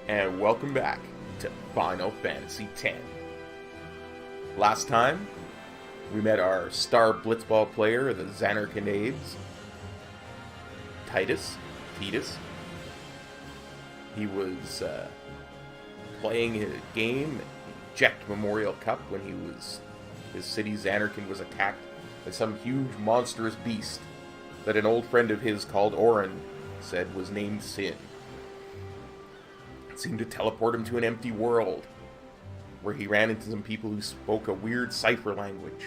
and welcome back to Final Fantasy X. Last time, we met our star Blitzball player, the Xanarcanades, Tidus. He was playing a game, Eject Memorial Cup, when his city Xanarcan was attacked by some huge monstrous beast that an old friend of his called Orin said was named Sin. It seemed to teleport him to an empty world, where he ran into some people who spoke a weird cipher language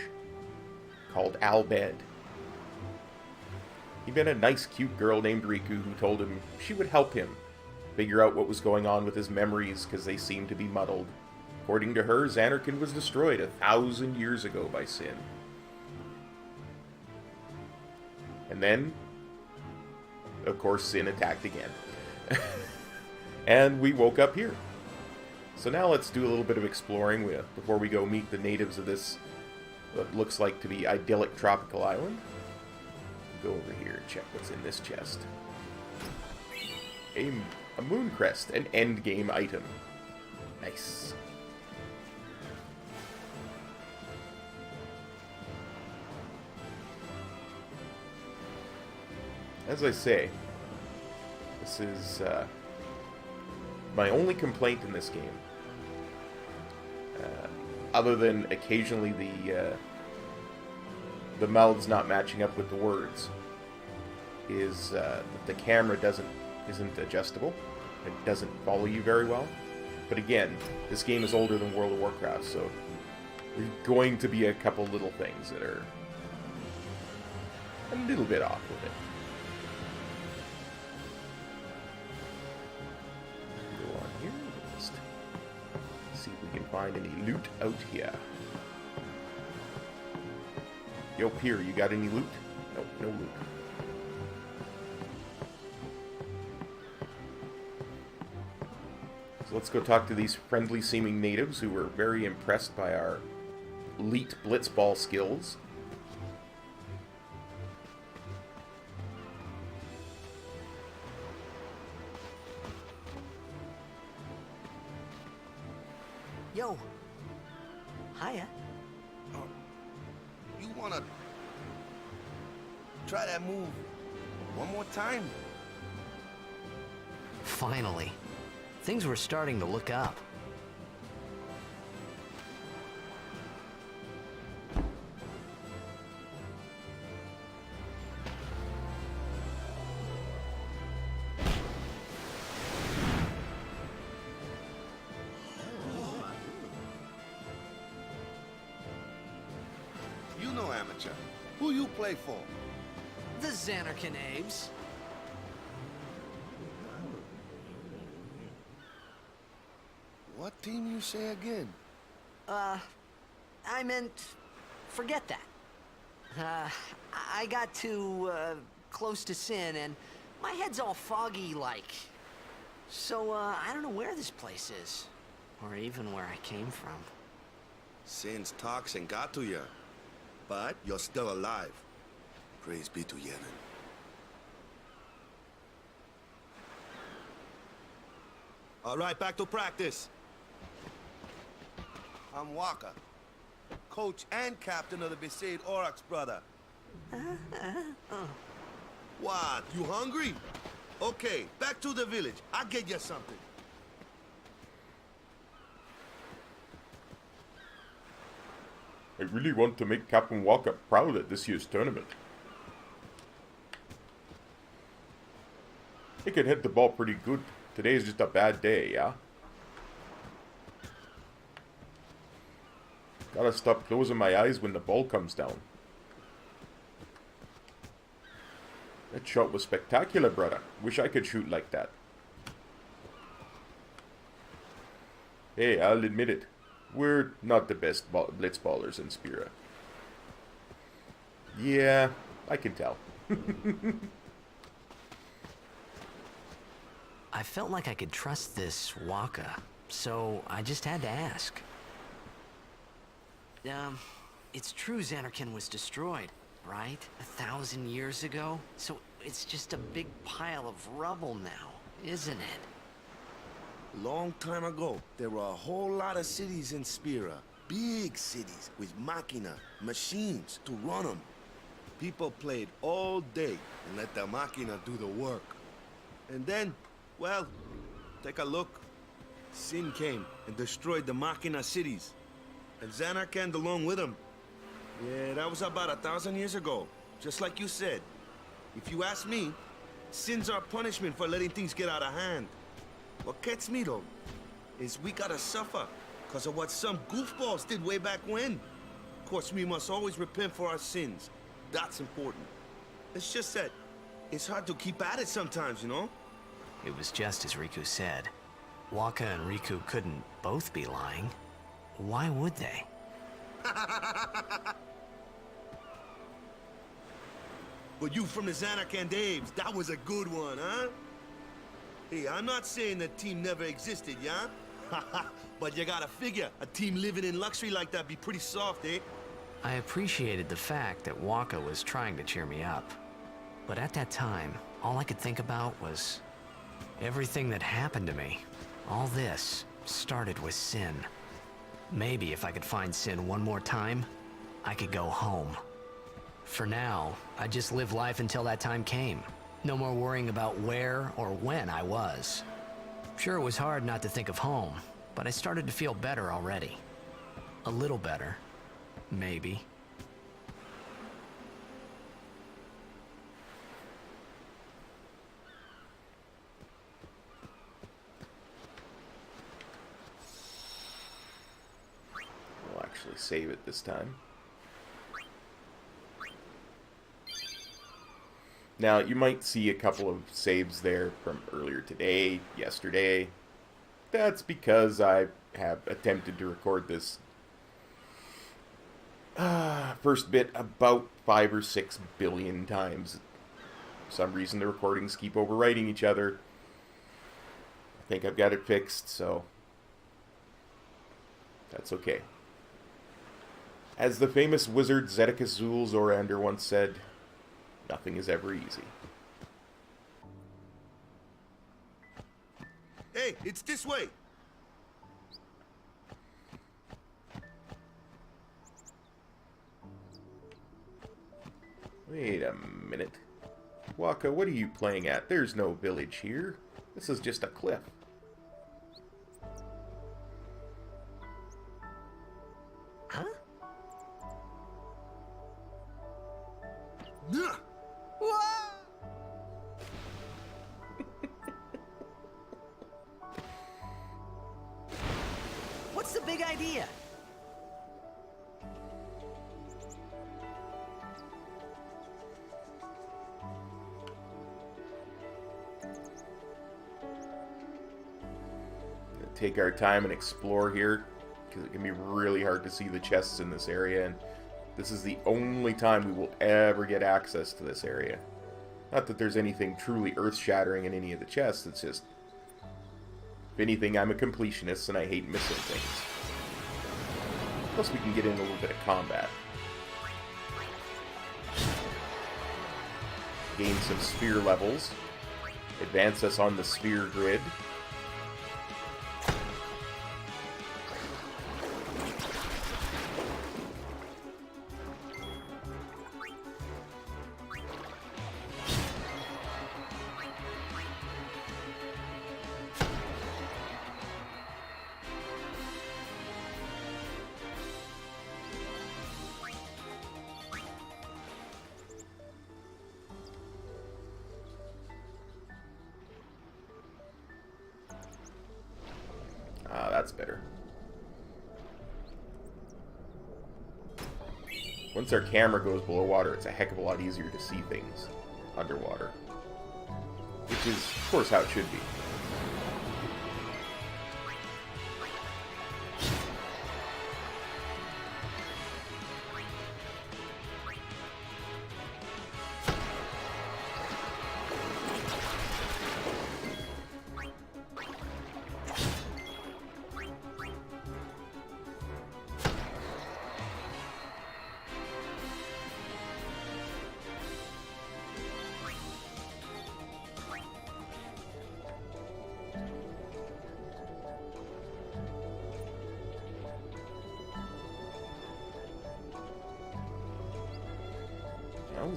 called Albed. He met a nice, cute girl named Riku who told him she would help him figure out what was going on with his memories because they seemed to be muddled. According to her, Xanarcan was destroyed 1,000 years ago by Sin. And then, of course, Sin attacked again. And we woke up here. So now let's do a little bit of exploring before we go meet the natives of this, what looks like to be idyllic tropical island. Go over here and check what's in this chest. A moon crest, an end game item. Nice. As I say, this is my only complaint in this game. Other than occasionally the mouths not matching up with the words, is that the camera isn't adjustable. It doesn't follow you very well. But again, this game is older than World of Warcraft, so there's going to be a couple little things that are a little bit off with it. Go on here, just see if we can find any loot out here. Yo, Pier, you got any loot? Nope, no loot. So let's go talk to these friendly-seeming natives who were very impressed by our elite blitzball skills. Yo. Hiya. You wanna try that move one more time? Finally. Things were starting to look up. You know, amateur. Who you play for? The Xanarcanades. What team you say again? I meant, forget that. I got too, close to Sin, and my head's all foggy-like. So, I don't know where this place is, or even where I came from. Sin's toxin got to you, but you're still alive. Praise be to Yevon. All right, back to practice. I'm Waka, coach and captain of the Besaid Aurochs, brother. What, you hungry? Okay, back to the village. I'll get you something. I really want to make Captain Walker proud at this year's tournament. He can hit the ball pretty good. Today is just a bad day, yeah? Gotta stop closing my eyes when the ball comes down. That shot was spectacular, brother. Wish I could shoot like that. Hey, I'll admit it. We're not the best blitzballers in Spira. Yeah, I can tell. I felt like I could trust this Waka, so I just had to ask. It's true Xanarcan was destroyed, right? 1,000 years ago? So it's just a big pile of rubble now, isn't it? long time ago, there were a whole lot of cities in Spira. Big cities with machina, machines to run them. People played all day and let the machina do the work. And then, well, take a look. Sin came and destroyed the machina cities. And Zanarkand along with them. Yeah, that was about 1,000 years ago. Just like you said. If you ask me, Sin's our punishment for letting things get out of hand. What gets me, though, is we gotta suffer because of what some goofballs did way back when. Of course, we must always repent for our sins. That's important. It's just that it's hard to keep at it sometimes, you know? It was just as Riku said. Waka and Riku couldn't both be lying. Why would they? But you from the Zanarkand Daves, that was a good one, huh? Hey, I'm not saying the team never existed, yeah? But you gotta figure, a team living in luxury like that be pretty soft, eh? I appreciated the fact that Waka was trying to cheer me up. But at that time, all I could think about was everything that happened to me. All this started with Sin. Maybe if I could find Sin one more time, I could go home. For now, I just live life until that time came. No more worrying about where or when I was. Sure, it was hard not to think of home, but I started to feel better already. A little better. Maybe. We'll actually save it this time. Now, you might see a couple of saves there from earlier today, yesterday. That's because I have attempted to record this first bit about 5 or 6 billion times. For some reason, the recordings keep overwriting each other. I think I've got it fixed, so that's okay. As the famous wizard Zedekazul Zorander once said, nothing is ever easy. Hey, it's this way! Wait a minute. Waka, what are you playing at? There's no village here. This is just a cliff. Huh? Nah. What's the big idea? Take our time and explore here, because it can be really hard to see the chests in this area, and this is the only time we will ever get access to this area. Not that there's anything truly earth-shattering in any of the chests, it's just, if anything, I'm a completionist and I hate missing things. Plus we can get in a little bit of combat. Gain some sphere levels. Advance us on the sphere grid. That's better. Once our camera goes below water, it's a heck of a lot easier to see things underwater. Which is, of course, how it should be.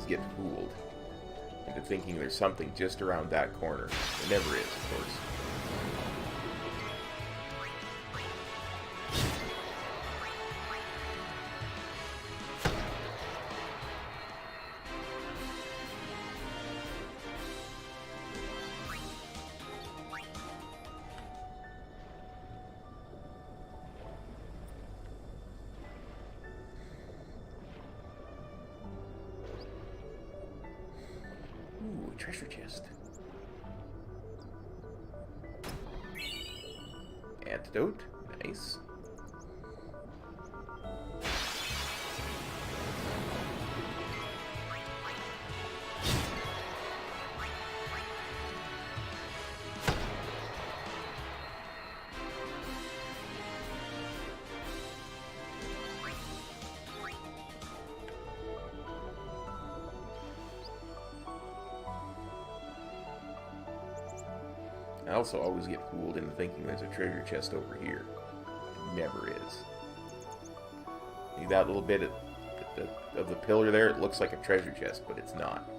always get fooled into thinking there's something just around that corner. There never is, of course. Ooh, treasure chest. Antidote. Nice. I also always get fooled into thinking there's a treasure chest over here. Never is. See that little bit of the pillar there? It looks like a treasure chest, but it's not.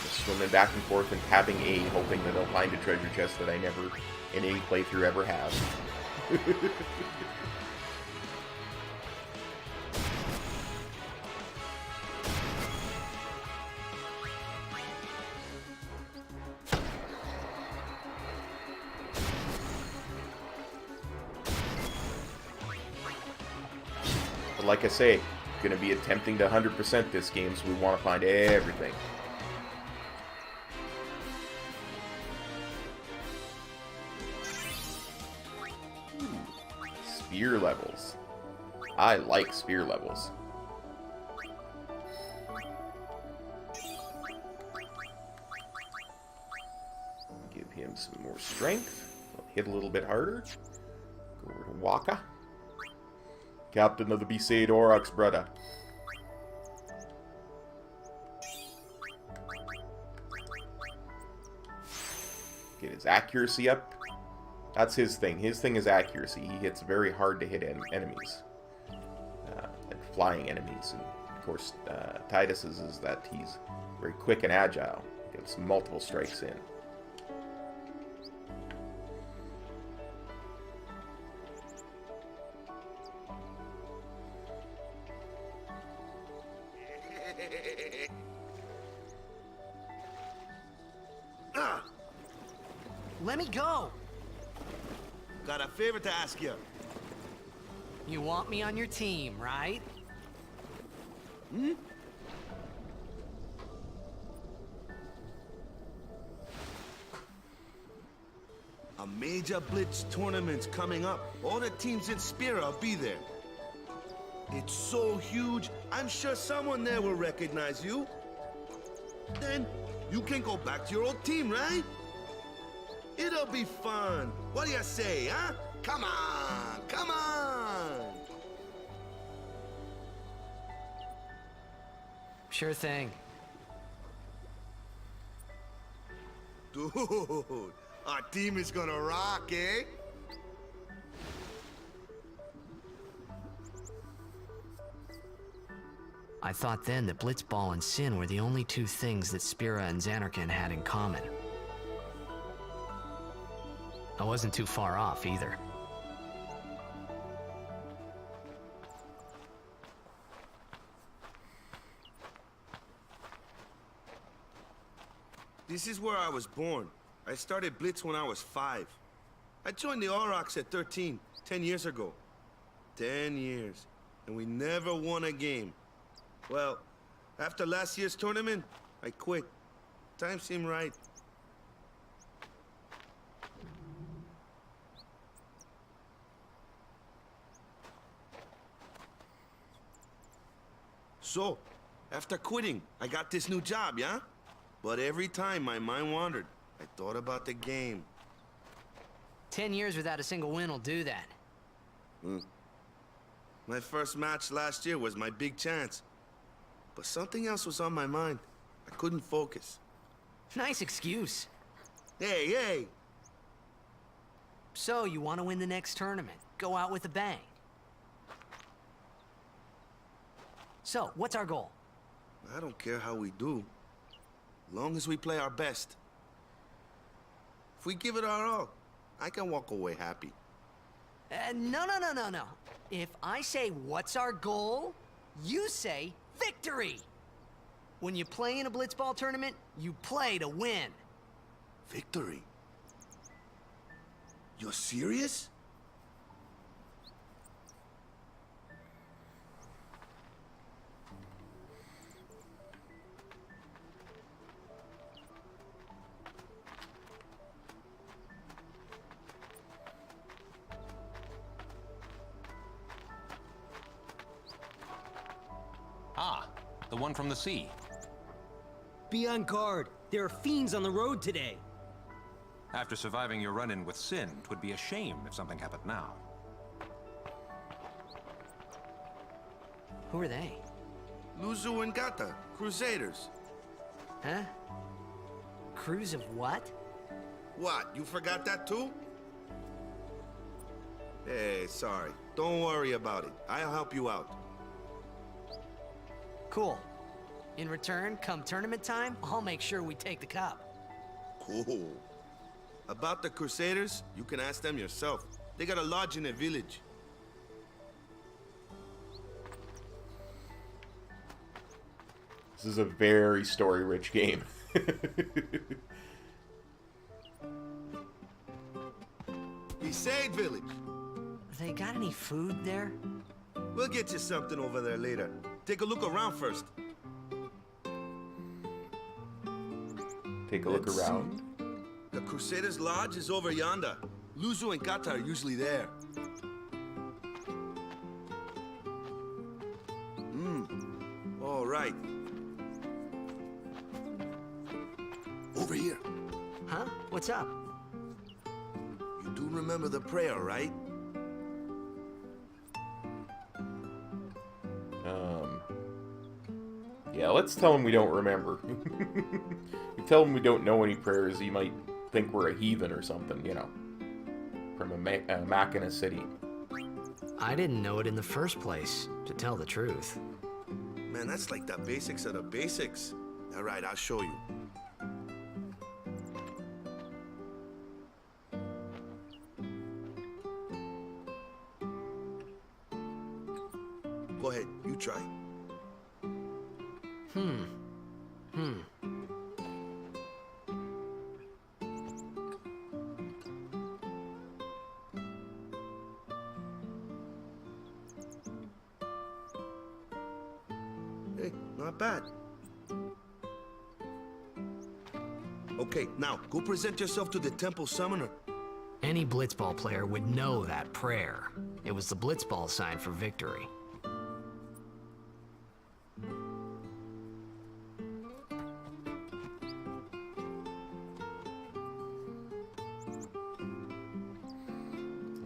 Swimming back and forth and tapping A, hoping that I'll find a treasure chest that I never, in any playthrough, ever have. But like I say, going to be attempting to 100% this game, so we want to find everything. Spear levels. I like spear levels. Give him some more strength. I'll hit a little bit harder. Go over to Waka. Captain of the Besaid Aurochs, Brudda. Get his accuracy up. That's his thing. His thing is accuracy. He hits very hard to hit enemies. And flying enemies. And of course, Tidus's is that he's very quick and agile. Gets multiple strikes in. Let me go! Got a favor to ask you. You want me on your team, right? Hmm? A major Blitz tournament's coming up. All the teams in Spira will be there. It's so huge, I'm sure someone there will recognize you. Then you can go back to your old team, right? It'll be fun. What do you say, huh? Come on, come on! Sure thing. Dude, our team is gonna rock, eh? I thought then that Blitzball and Sin were the only two things that Spira and Zanarkand had in common. I wasn't too far off, either. This is where I was born. I started Blitz when I was 5. I joined the Aurochs at 13, 10 years ago. 10 years, and we never won a game. Well, after last year's tournament, I quit. Time seemed right. So, After quitting, I got this new job, yeah? But every time my mind wandered, I thought about the game. 10 years without a single win will do that. My first match last year was my big chance. But something else was on my mind. I couldn't focus. Nice excuse. Hey, hey! So, you want to win the next tournament? Go out with a bang. So, what's our goal? I don't care how we do. Long as we play our best. If we give it our all, I can walk away happy. No. If I say, what's our goal? You say, victory! When you play in a Blitzball tournament, you play to win. Victory? You're serious? Ah, the one from the sea. Be on guard. There are fiends on the road today. After surviving your run-in with Sin, 'twould be a shame if something happened now. Who are they? Luzu and Gata, Crusaders. Huh? Crews of what? What, you forgot that too? Hey, sorry. Don't worry about it. I'll help you out. Cool. In return, come tournament time, I'll make sure we take the cup. Cool. About the Crusaders, you can ask them yourself. They got a lodge in a village. This is a very story-rich game. Besaid village. They got any food there? We'll get you something over there later. Take a look around first. Take a look Let's around. The Crusaders' lodge is over yonder. Luzu and Gata are usually there. All right. Over here. Huh? What's up? You do remember the prayer, right? Yeah, let's tell him we don't remember. We tell him we don't know any prayers, he might think we're a heathen or something, you know. From a Machina city. I didn't know it in the first place, to tell the truth. Man, that's like the basics of the basics. All right, I'll show you. Go ahead, you try. Hey, not bad. Okay, now, go present yourself to the temple summoner. Any Blitzball player would know that prayer. It was the Blitzball sign for victory.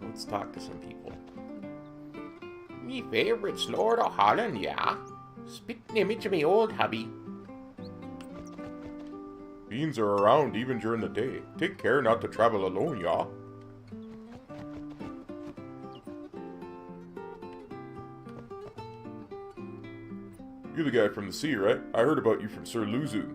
Let's talk to some people. Me favourite's Lord of Holland, yeah. Spitting image of me old hubby. Fiends are around even during the day. Take care not to travel alone, yeah. You're the guy from the sea, right? I heard about you from Sir Luzu.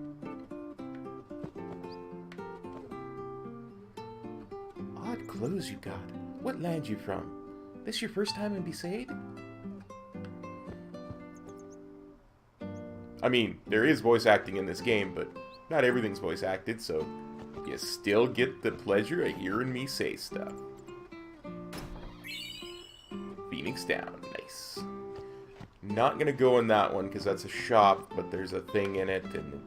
Odd clothes you got. What land you from? This your first time in Besaid? I mean, there is voice acting in this game, but not everything's voice acted, so you still get the pleasure of hearing me say stuff. Phoenix down, nice. Not gonna go in that one because that's a shop, but there's a thing in it, and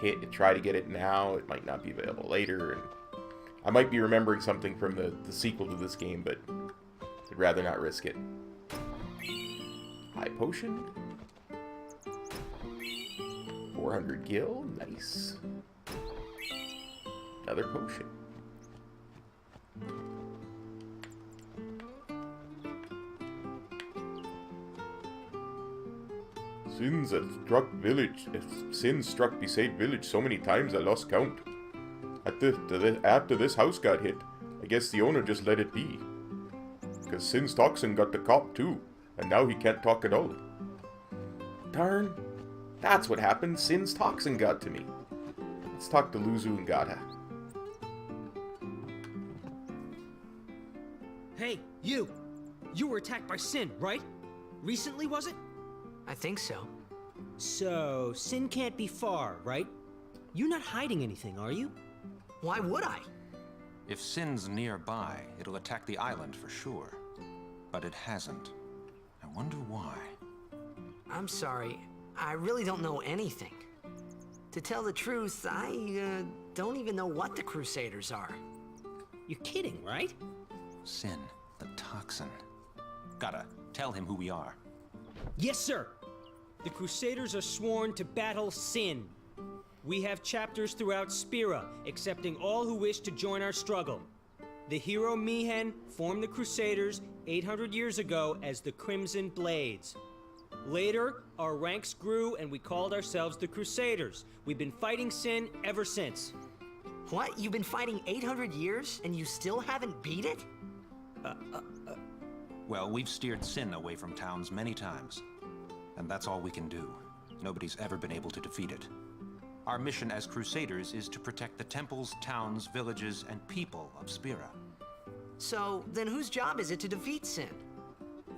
can't try to get it now. It might not be available later, and I might be remembering something from the sequel to this game, but I'd rather not risk it. High potion. 400 gil. Nice. Another potion. Sins have struck village. Sins struck Besaid village so many times I lost count. After this house got hit, I guess the owner just let it be. Because Sin's toxin got the Kop too, and now he can't talk at all. Darn, that's what happened. Sin's toxin got to me. Let's talk to Luzu and Gata. Hey, you! You were attacked by Sin, right? Recently, was it? I think so. So, Sin can't be far, right? You're not hiding anything, are you? Why would I? If Sin's nearby, it'll attack the island for sure. But it hasn't. I wonder why. I'm sorry. I really don't know anything. To tell the truth, I don't even know what the Crusaders are. You're kidding, right? Sin, the toxin. Gotta tell him who we are. Yes, sir! The Crusaders are sworn to battle Sin. We have chapters throughout Spira, accepting all who wish to join our struggle. The hero Mihen formed the Crusaders 800 years ago as the Crimson Blades. Later, our ranks grew and we called ourselves the Crusaders. We've been fighting Sin ever since. What? You've been fighting 800 years and you still haven't beat it? Well, we've steered Sin away from towns many times. And that's all we can do. Nobody's ever been able to defeat it. Our mission as Crusaders is to protect the temples, towns, villages, and people of Spira. So, then whose job is it to defeat Sin?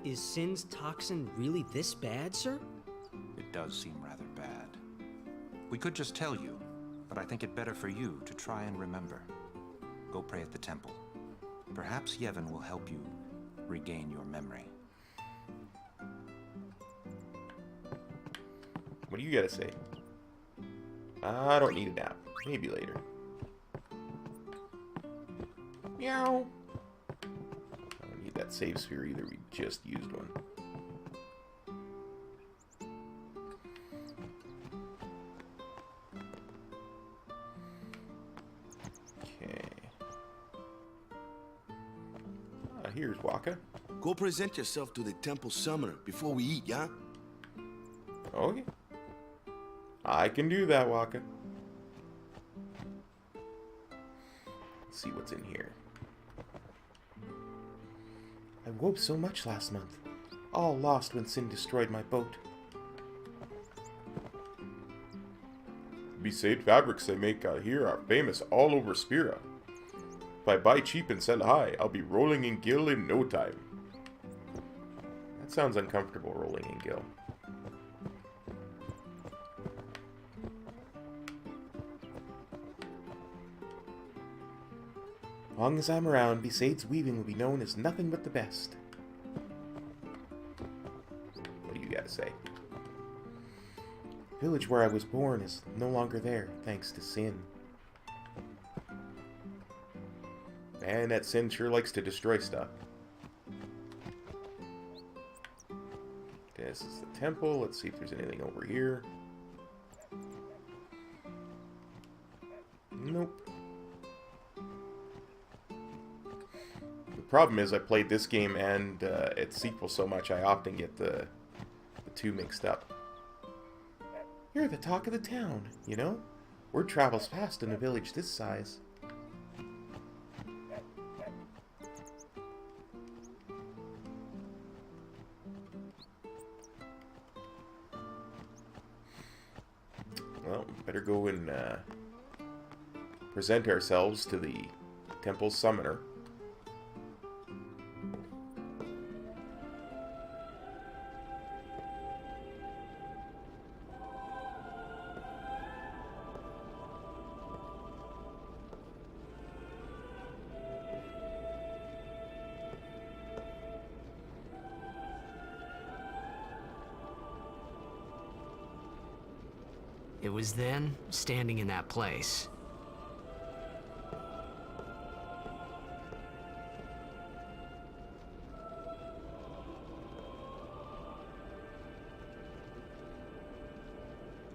Is Sin's toxin really this bad, sir? It does seem rather bad. We could just tell you, but I think it better for you to try and remember. Go pray at the temple. Perhaps Yevon will help you regain your memory. What do you gotta say? I don't need a nap. Maybe later. Meow. I don't need that save sphere either. We just used one. Okay. Here's Waka. Go present yourself to the temple summoner before we eat, yeah? Okay. I can do that, Waka. Let's see what's in here. I woke so much last month. All lost when Sin destroyed my boat. Besaid fabrics they make out here are famous all over Spira. If I buy cheap and sell high, I'll be rolling in gil in no time. That sounds uncomfortable, rolling in gil. Long as I'm around, Besaid's weaving will be known as nothing but the best. What do you gotta say? The village where I was born is no longer there, thanks to Sin. Man, that Sin sure likes to destroy stuff. This is the temple. Let's see if there's anything over here. Nope. The problem is I played this game and its sequel so much I often get the two mixed up. You're the talk of the town, you know? Word travels fast in a village this size. Well, better go and present ourselves to the temple summoner. It was then, standing in that place.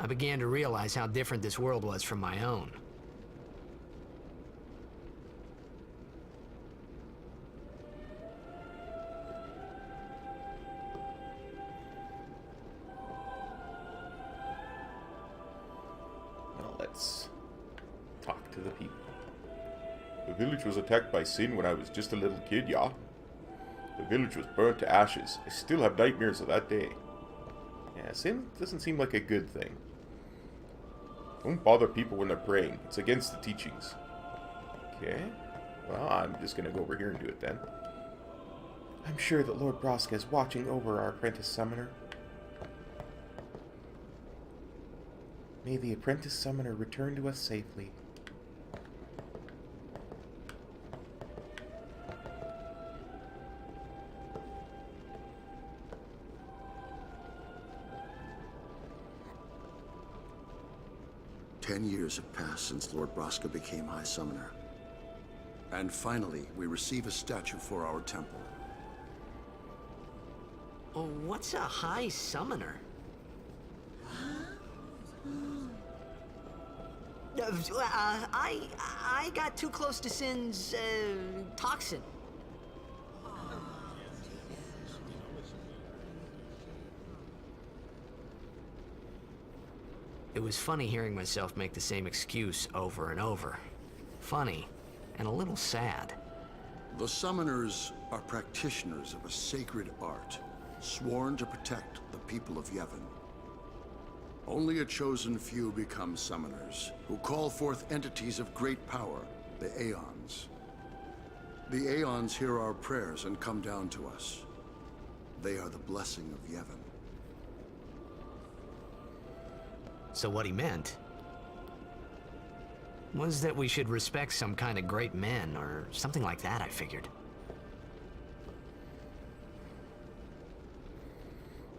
I began to realize how different this world was from my own. Well, let's talk to the people. The village was attacked by Sin when I was just a little kid, yeah. The village was burnt to ashes. I still have nightmares of that day. Yeah, sin doesn't seem like a good thing. Don't bother people when they're praying. It's against the teachings. Okay. Well, I'm just going to go over here and do it then. I'm sure that Lord Braska is watching over our apprentice summoner. May the apprentice summoner return to us safely. Ten years have passed since Lord Braska became High Summoner. And finally, we receive a statue for our temple. Oh, what's a High Summoner? I got too close to Sin's, toxin. It was funny hearing myself make the same excuse over and over. Funny, and a little sad. The Summoners are practitioners of a sacred art, sworn to protect the people of Yevon. Only a chosen few become Summoners, who call forth entities of great power, the Aeons. The Aeons hear our prayers and come down to us. They are the blessing of Yevon. So what he meant was that we should respect some kind of great men, or something like that, I figured.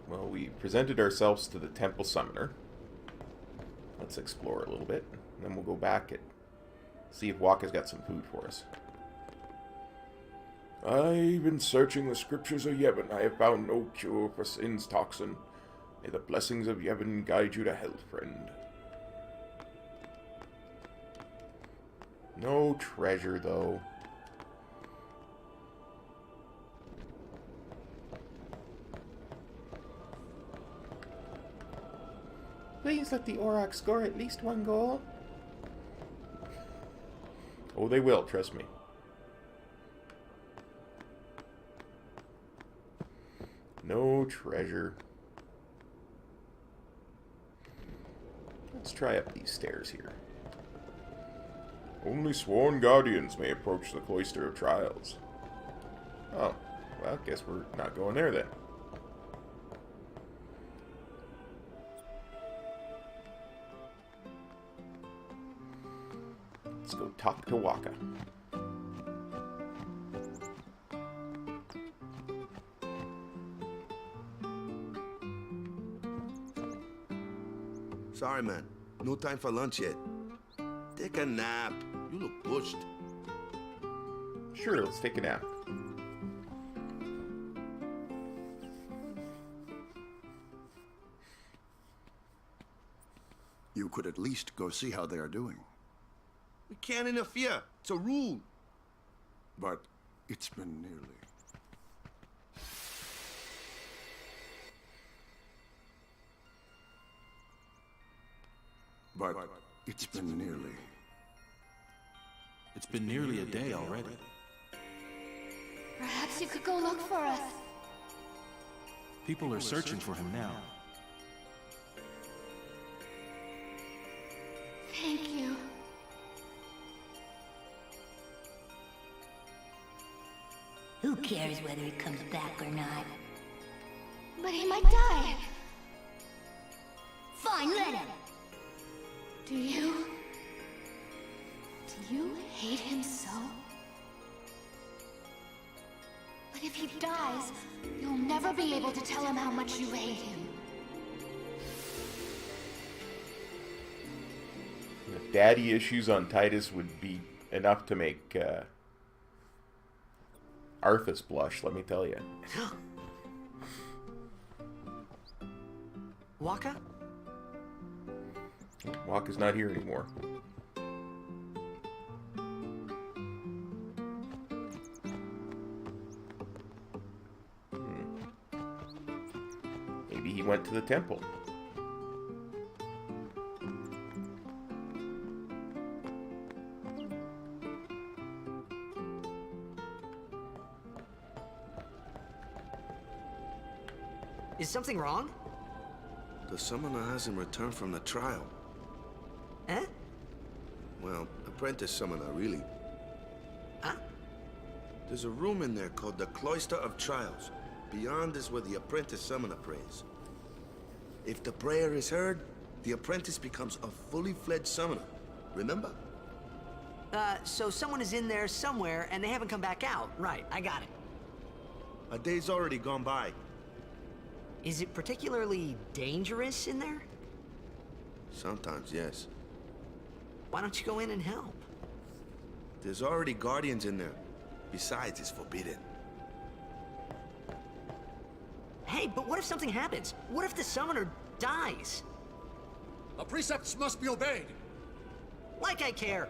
Well, we presented ourselves to the Temple Summoner. Let's explore a little bit, and then we'll go back and see if Waka's got some food for us. I've been searching the scriptures of Yevon. I have found no cure for Sin's toxin. May the blessings of Yevon guide you to health, friend. No treasure, though. Please let the Aurochs score at least one goal. Oh, they will, trust me. No treasure. Let's try up these stairs here. Only sworn guardians may approach the Cloister of Trials. Oh, well, guess we're not going there then. Let's go talk to Waka. Sorry, man. No time for lunch yet. Take a nap. You look pushed. Sure, let's take a nap. You could at least go see how they are doing. We can't interfere. It's a rule. But it's been nearly. But it's been nearly. It's been nearly a day already. Perhaps you could go look for us. People are searching for him now. Thank you. Who cares whether he comes back or not? But he might die. Fine, let him. Do you hate him so? But if he dies, you'll never be able to tell him how much you hate him. The daddy issues on Tidus would be enough to make Arthas blush, let me tell you. Waka? Walk is not here anymore. Maybe he went to the temple. Is something wrong? The summoner hasn't returned from the trial. Eh? Well, apprentice summoner, really. Huh? There's a room in there called the Cloister of Trials. Beyond is where the apprentice summoner prays. If the prayer is heard, the apprentice becomes a fully fledged summoner. Remember? So someone is in there somewhere and they haven't come back out. Right, I got it. A day's already gone by. Is it particularly dangerous in there? Sometimes, yes. Why don't you go in and help? There's already guardians in there. Besides, it's forbidden. Hey, but what if something happens? What if the summoner dies? The precepts must be obeyed. Like I care.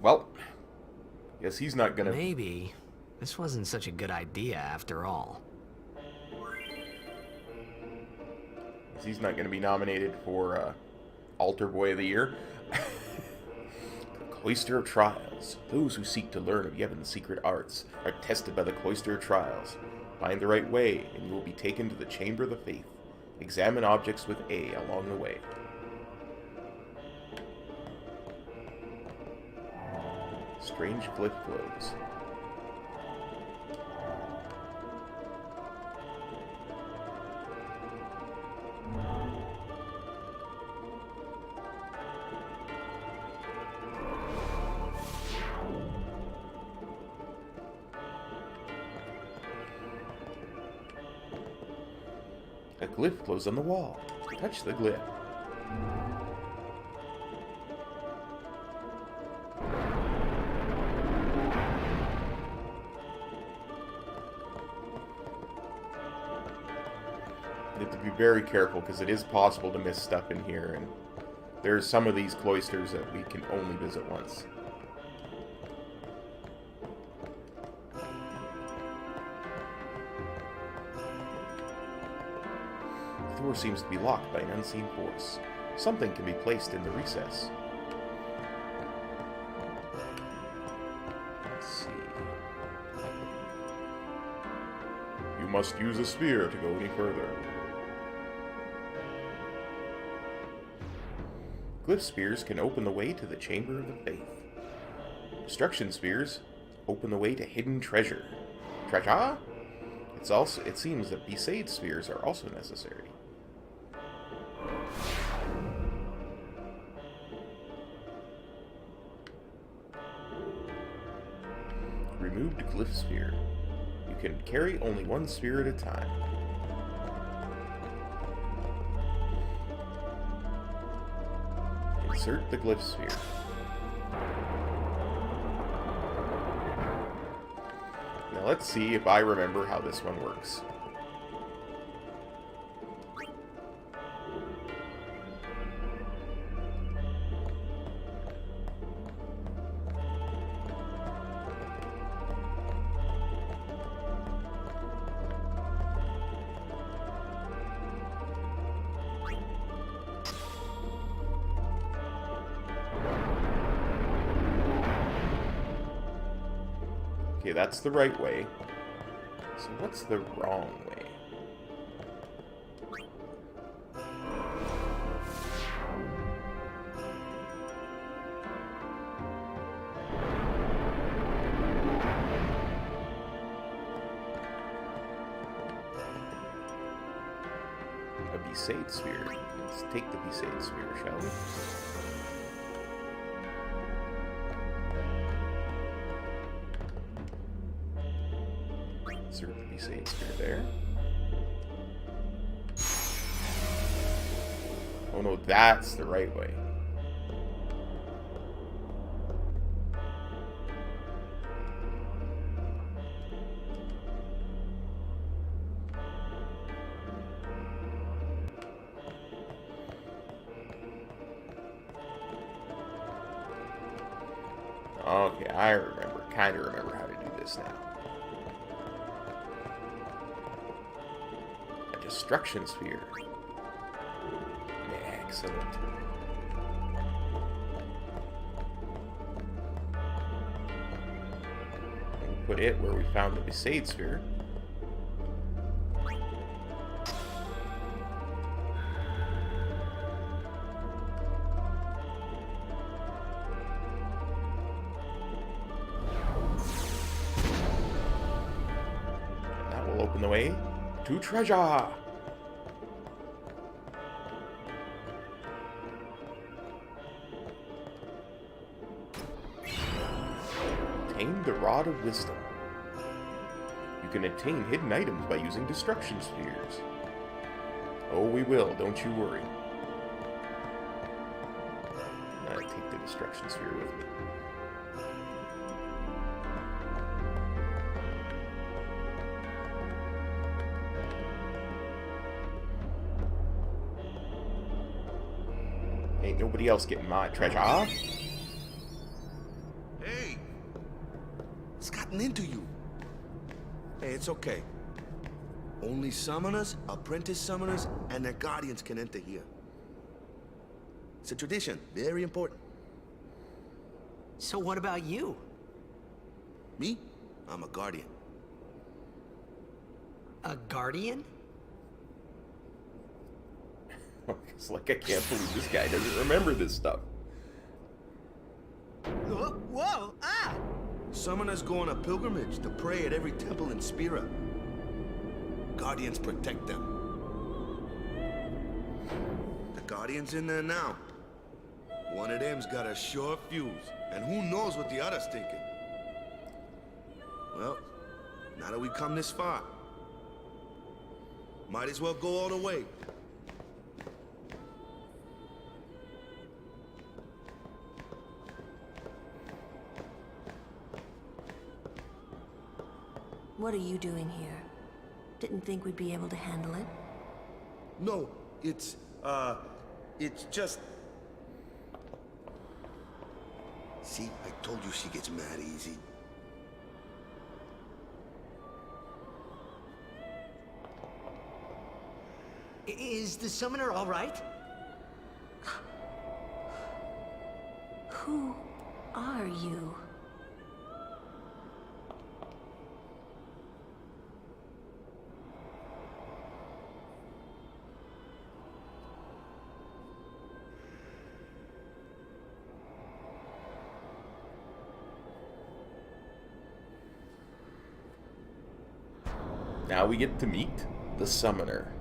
Well, guess he's not gonna... Maybe this wasn't such a good idea after all. Guess he's not gonna be nominated for Altar Boy of the Year. The Cloister of Trials. Those who seek to learn of Yevon's secret arts are tested by the Cloister of Trials. Find the right way, and you will be taken to the Chamber of the Faith. Examine objects with A along the way. Strange glyph flows. A glyph glows on the wall. Touch the glyph. You have to be very careful because it is possible to miss stuff in here, and there's some of these cloisters that we can only visit once. The door seems to be locked by an unseen force. Something can be placed in the recess. Let's see. You must use a spear to go any further. Glyph spears can open the way to the Chamber of the Faith. Destruction spears open the way to hidden treasure. Treasure? It seems that Besaid spears are also necessary. Removed glyph spear. You can carry only one spear at a time. Insert the glyph sphere. Now let's see if I remember how this one works. Okay, that's the right way. So what's the wrong way? A Besaid sphere. Let's take the Besaid sphere, shall we? Insert the Besaid sphere there. Oh no, that's the right way. Okay, I remember. Kind of remember how to do this now. A destruction sphere. Excellent. And put it where we found the Besaid sphere. Open the way to treasure. Obtain the Rod of Wisdom. You can obtain hidden items by using destruction spheres. Oh, we will, don't you worry. I take the destruction sphere with me. Ain't nobody else getting my treasure. Hey! What's gotten into you? Hey, it's okay. Only summoners, apprentice summoners, and their guardians can enter here. It's a tradition, very important. So what about you? Me? I'm a guardian. A guardian? It's like I can't believe this guy doesn't remember this stuff. Whoa! Ah! Summoners go on a pilgrimage to pray at every temple in Spira. Guardians protect them. The Guardian's in there now. One of them's got a short fuse, and who knows what the other's thinking. Well, now that we come this far, might as well go all the way. What are you doing here? Didn't think we'd be able to handle it. No, it's just... See, I told you she gets mad easy. Is the summoner all right? Who are you? Now we get to meet the summoner.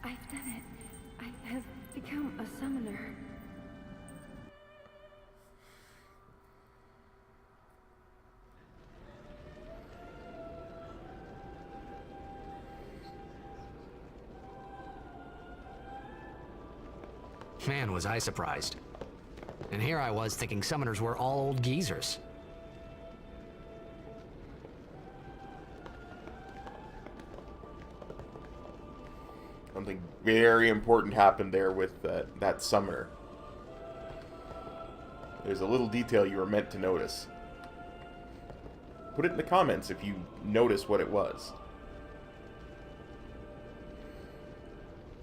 I've done it. I have become a summoner. Man, was I surprised. And here I was thinking summoners were all old geezers. Something very important happened there with that summoner. There's a little detail you were meant to notice. Put it in the comments if you notice what it was.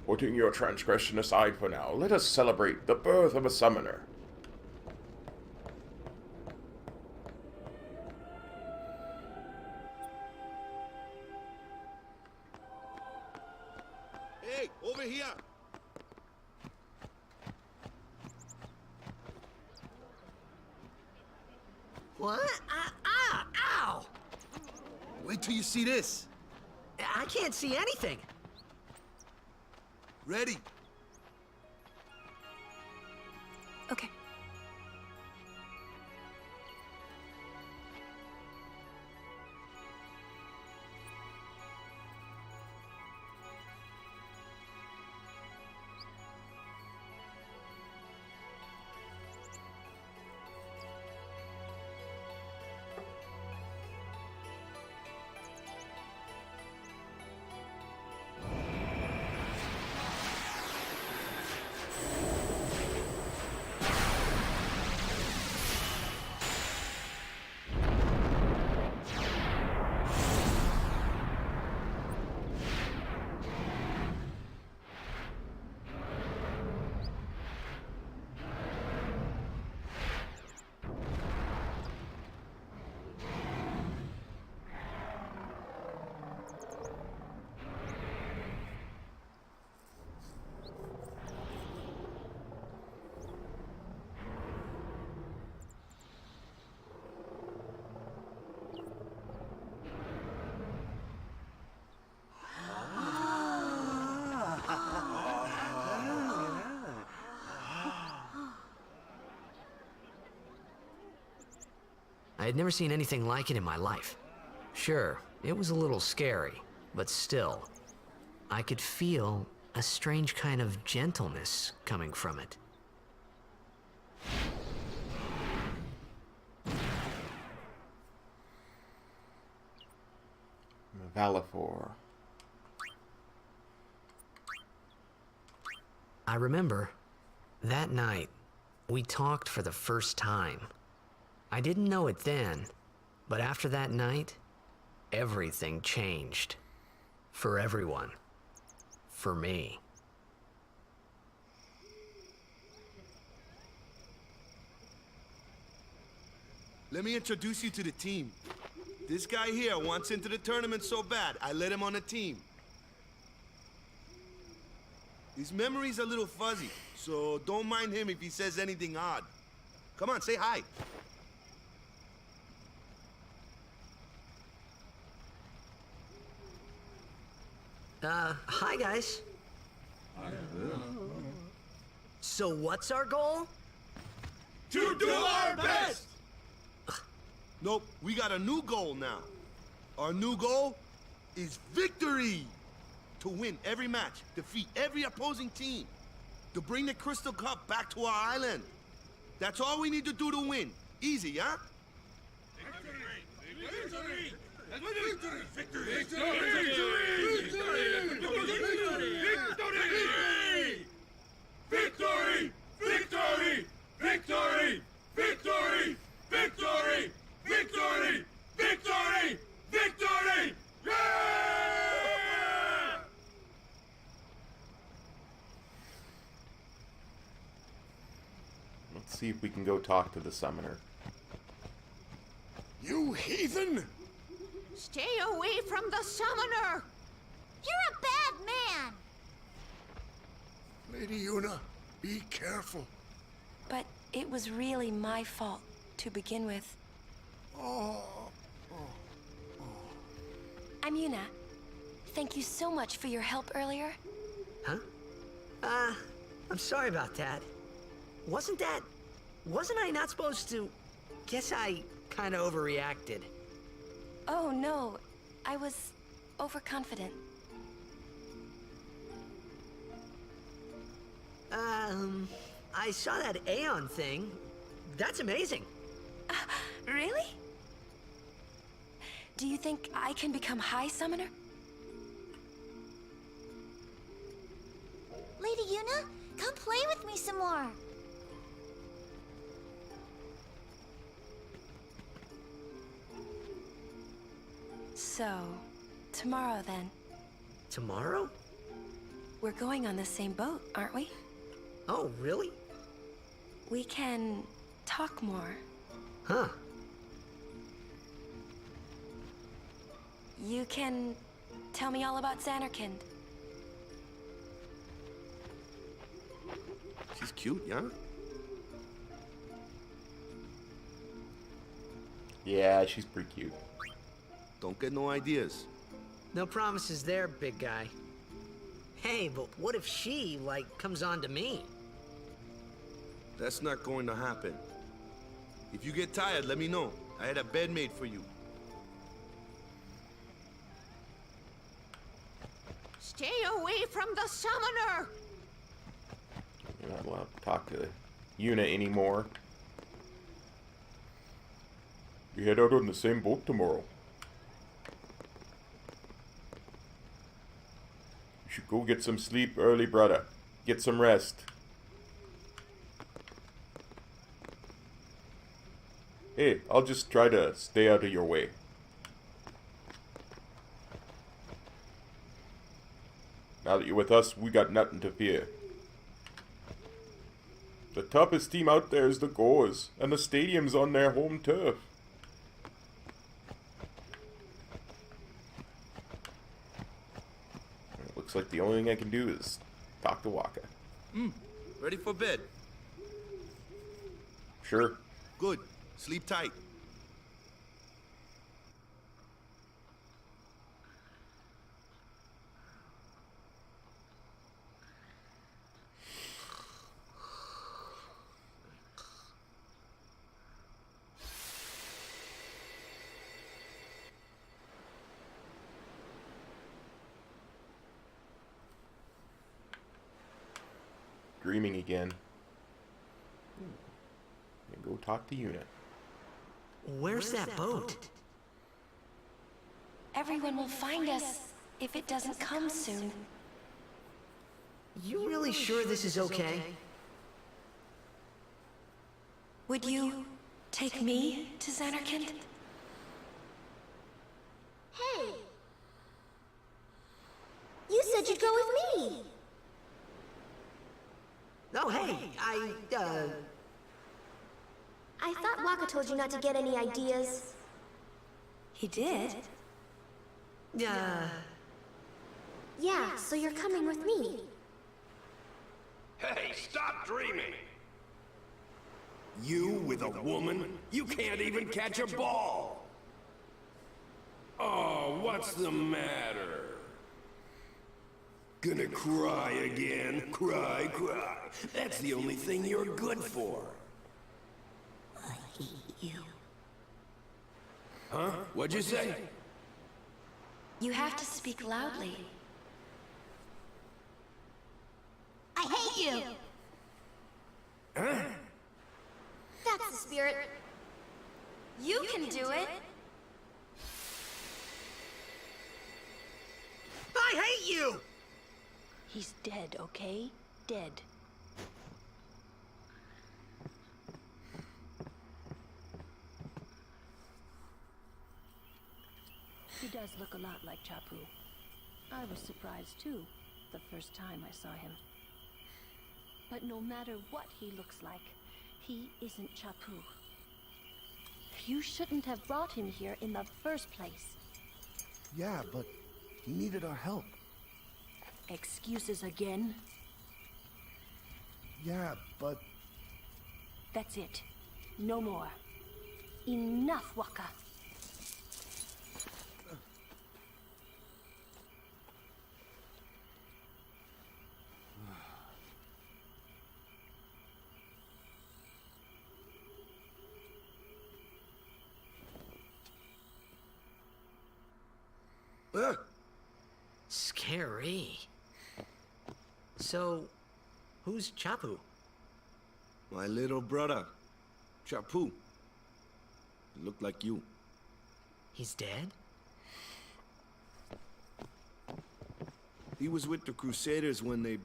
Putting your transgression aside for now, let us celebrate the birth of a summoner. Hey, over here! What? Wait till you see this. I can't see anything. Ready? Okay. I had never seen anything like it in my life. Sure, it was a little scary, but still, I could feel a strange kind of gentleness coming from it. Valifor. I remember that night we talked for the first time. I didn't know it then, but after that night, everything changed. For everyone. For me. Let me introduce you to the team. This guy here wants into the tournament so bad, I let him on the team. His memory's a little fuzzy, so don't mind him if he says anything odd. Come on, say hi. Hi guys. So what's our goal? To do our best! Nope, we got a new goal now. Our new goal is victory! To win every match, defeat every opposing team, to bring the Crystal Cup back to our island. That's all we need to do to win. Easy, huh? Victory! Victory! Victory! Victory! Victory! Victory! Victory! Victory! Victory! Victory! Victory! Yeah! Let's see if we can go talk to the summoner. You heathen! Stay away from the summoner! You're a bad man! Lady Yuna, be careful. But it was really my fault to begin with. I'm Yuna. Thank you so much for your help earlier. Huh? I'm sorry about that. Wasn't I not supposed to? Guess I kinda overreacted. Oh no, I was overconfident. I saw that Aeon thing. That's amazing. Really? Do you think I can become High Summoner? Lady Yuna, come play with me some more. So, tomorrow then. Tomorrow? We're going on the same boat, aren't we? Oh, really? We can talk more. Huh. You can tell me all about Xanarkand. She's cute, yeah? Yeah, she's pretty cute. Don't get no ideas. No promises there, big guy. Hey, but what if she, like, comes on to me? That's not going to happen. If you get tired, let me know. I had a bed made for you. Stay away from the summoner! You're not allowed to talk to Yuna anymore. We head out on the same boat tomorrow. You should go get some sleep early, brother. Get some rest. Hey, I'll just try to stay out of your way. Now that you're with us, we got nothing to fear. The toughest team out there is the Gores, and the stadium's on their home turf. It looks like the only thing I can do is talk to Waka. Ready for bed? Sure. Good. Sleep tight. Dreaming again. And go talk to Yuna. Where's that boat? Everyone will find us if it doesn't come soon. You really sure this is okay? Would you take me to Zanarkand? Hey! You said you'd go with me! Oh, hey, I thought Waka told you not to get any ideas. He did? Yeah, so you're coming with me. Hey, stop dreaming! You with a woman? You can't even catch a ball! Oh, what's the matter? Gonna cry again? Cry, cry. That's the only thing you're good for. I hate you. Huh? What'd you say? You have to speak loudly. I hate you! Huh? That's the spirit. You can do it! I hate you! He's dead, okay? Dead. He does look a lot like Chapu. I was surprised too, the first time I saw him. But no matter what he looks like, he isn't Chapu. You shouldn't have brought him here in the first place. Yeah, but he needed our help. Excuses again? Yeah, but... That's it. No more. Enough, Waka. Scary. So, who's Chapu? My little brother, Chapu. He looked like you. He's dead? He was with the Crusaders when they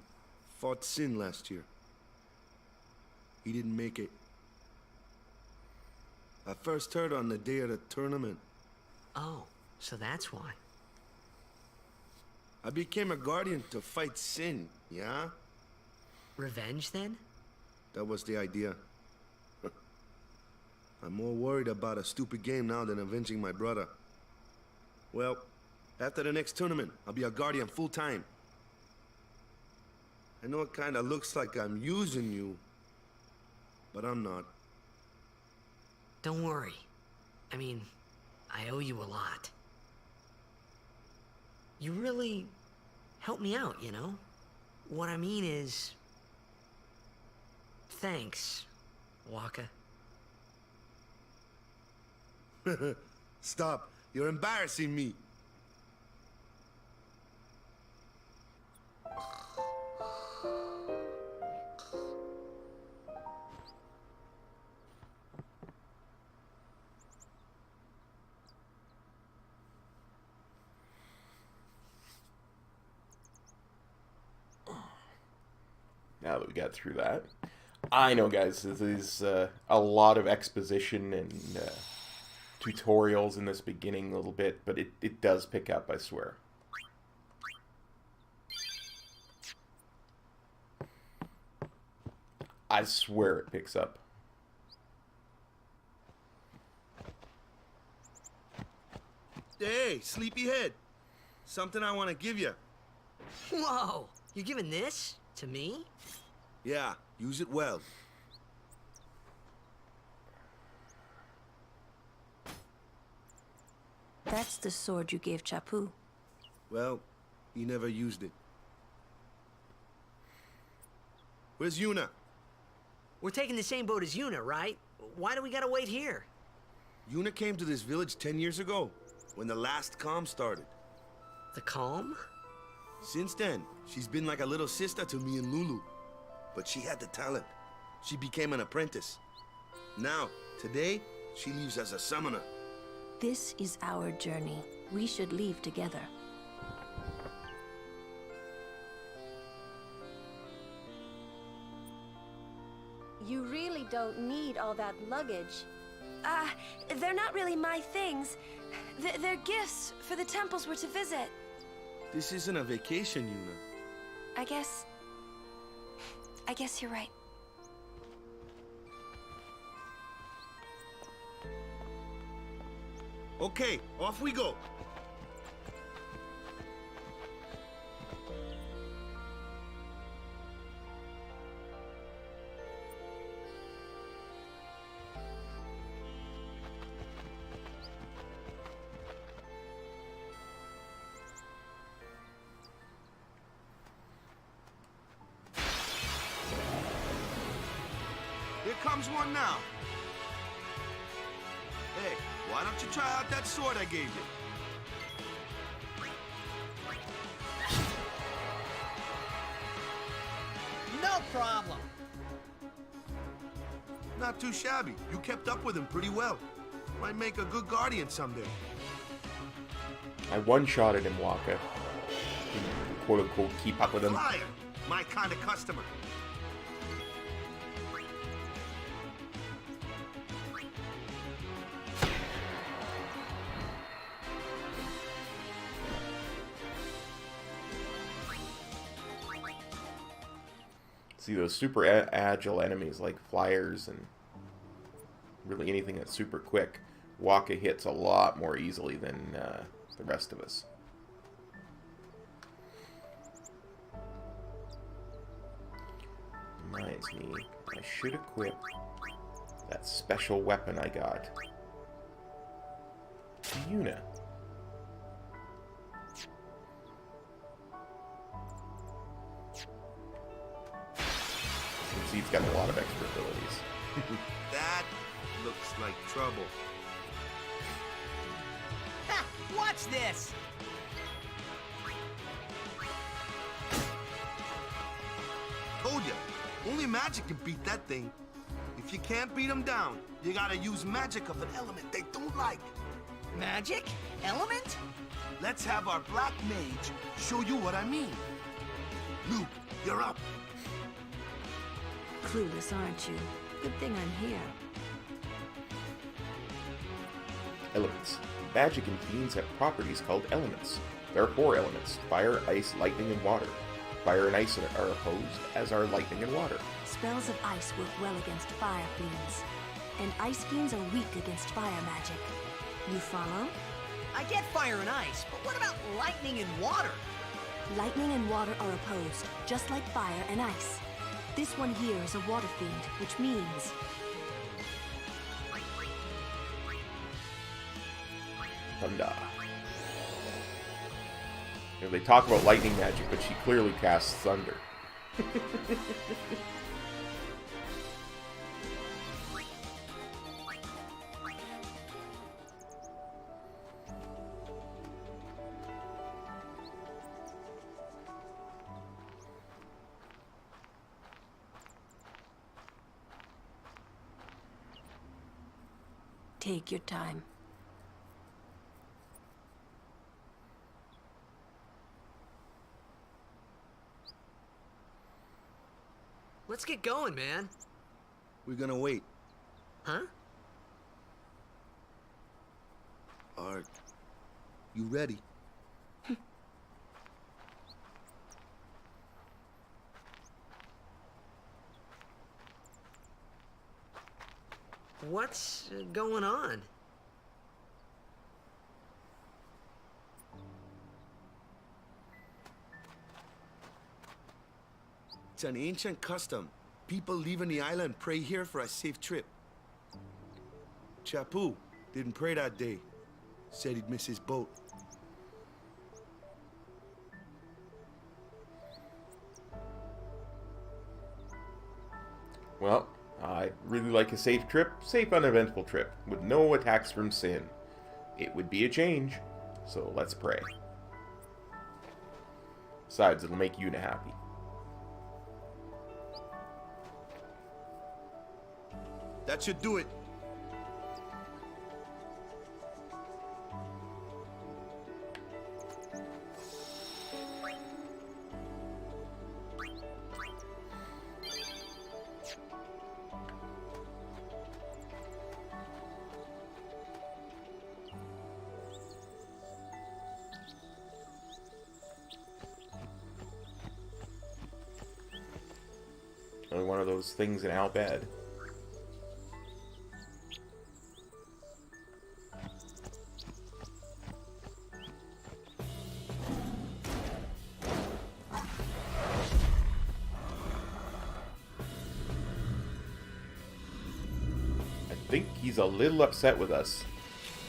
fought Sin last year. He didn't make it. I first heard on the day of the tournament. Oh, so that's why. I became a guardian to fight Sin, yeah? Revenge, then? That was the idea. I'm more worried about a stupid game now than avenging my brother. Well, after the next tournament, I'll be a guardian full-time. I know it kinda looks like I'm using you, but I'm not. Don't worry. I mean, I owe you a lot. You really helped me out, you know? What I mean is... thanks, Wakka. Stop. You're embarrassing me. Now that we got through that. I know, guys, this is a lot of exposition and tutorials in this beginning a little bit, but it does pick up, I swear. I swear it picks up. Hey, sleepyhead. Something I want to give you. Whoa! You're giving this to me? Yeah, use it well. That's the sword you gave Chapu. Well, he never used it. Where's Yuna? We're taking the same boat as Yuna, right? Why do we gotta wait here? Yuna came to this village 10 years ago, when the last calm started. The calm? Since then, she's been like a little sister to me and Lulu. But she had the talent. She became an apprentice. Now, today, she leaves as a summoner. This is our journey. We should leave together. You really don't need all that luggage. They're not really my things. They're gifts for the temples we're to visit. This isn't a vacation, Yuna. I guess you're right. Okay, off we go. Here comes one now. Hey, why don't you try out that sword I gave you? No problem. Not too shabby. You kept up with him pretty well. Might make a good guardian someday. I one-shotted him, Wakka. Quote-unquote, keep up with him. Flyer! My kind of customer. See, those super agile enemies like flyers and really anything that's super quick, Wakka hits a lot more easily than the rest of us. Reminds me, I should equip that special weapon I got to Yuna. See, he's got a lot of extra abilities. That looks like trouble. Ha! Watch this! Told ya, only magic can beat that thing. If you can't beat them down, you gotta use magic of an element they don't like. Magic? Element? Let's have our black mage show you what I mean. Luke, you're up. Clueless, aren't you? Good thing I'm here. Elements. Magic and fiends have properties called elements. There are 4 elements: fire, ice, lightning, and water. Fire and ice are opposed, as are lightning and water. Spells of ice work well against fire fiends, and ice fiends are weak against fire magic. You follow? I get fire and ice, but what about lightning and water? Lightning and water are opposed, just like fire and ice. This one here is a water fiend, which means... Thunder. You know, they talk about lightning magic, but she clearly casts thunder. Take your time. Let's get going, man. We're gonna wait. Huh? Are you ready? What's going on? It's an ancient custom. People leaving the island pray here for a safe trip. Chappu didn't pray that day. Said he'd miss his boat. Well, I'd really like a safe trip, safe uneventful trip, with no attacks from sin. It would be a change, so let's pray. Besides, it'll make Yuna happy. That should do it. Only one of those things in Al bed. I think he's a little upset with us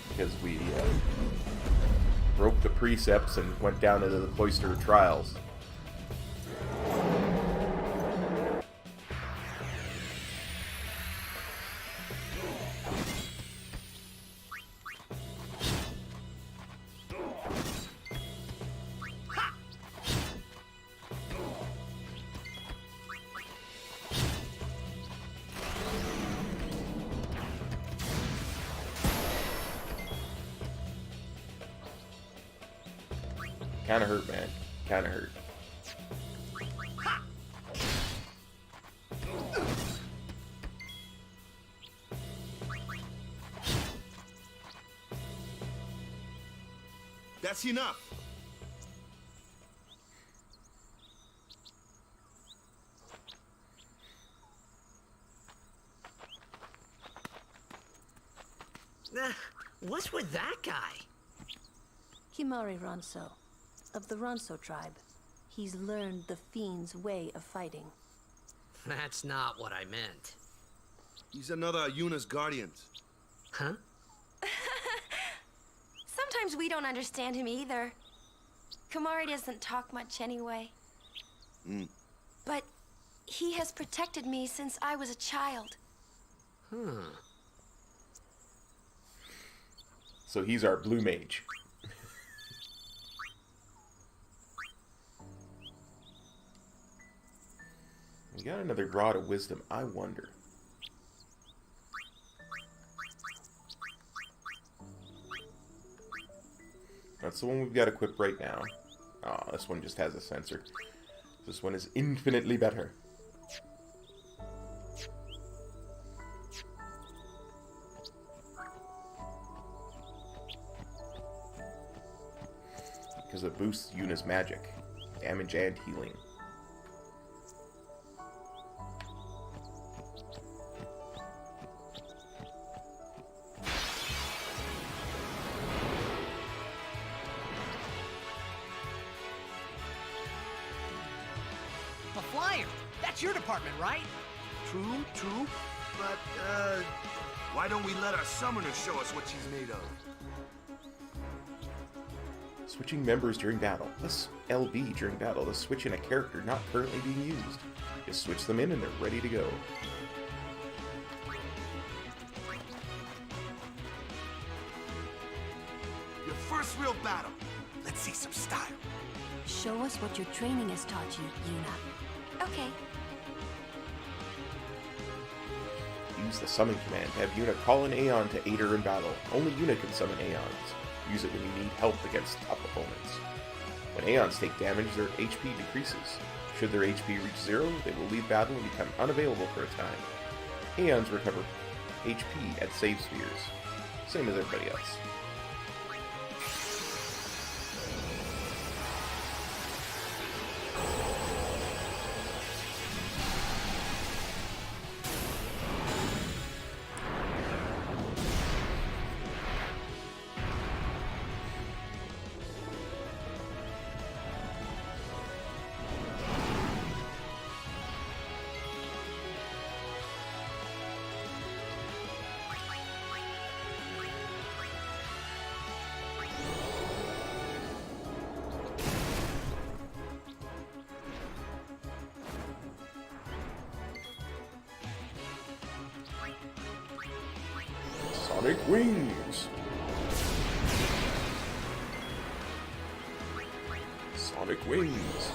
because we broke the precepts and went down into the cloister of trials. Kinda hurt, man. Kinda hurt. That's enough. What's with that guy? Kimari Ronso, of the Ronso tribe. He's learned the Fiend's way of fighting. That's not what I meant. He's another of Yuna's guardians. Huh? Sometimes we don't understand him either. Kimari doesn't talk much anyway. But he has protected me since I was a child. So he's our blue mage. We got another Rod of Wisdom. I wonder. That's the one we've got equipped right now. Oh, this one just has a sensor. This one is infinitely better. Because it boosts Yuna's magic, damage, and healing. A flyer! That's your department, right? True. But, why don't we let our summoner show us what she's made of? Switching members during battle. Press LB during battle to switch in a character not currently being used. Just switch them in and they're ready to go. Your first real battle. Let's see some style. Show us what your training has taught you, Yuna. Okay. Use the summon command to have Yuna call an Aeon to aid her in battle. Only Yuna can summon Aeons. Use it when you need help against tough opponents. When Aeons take damage, their HP decreases. Should their HP reach 0, they will leave battle and become unavailable for a time. Aeons recover HP at save spheres. Same as everybody else. Sonic Wings! Sonic Wings!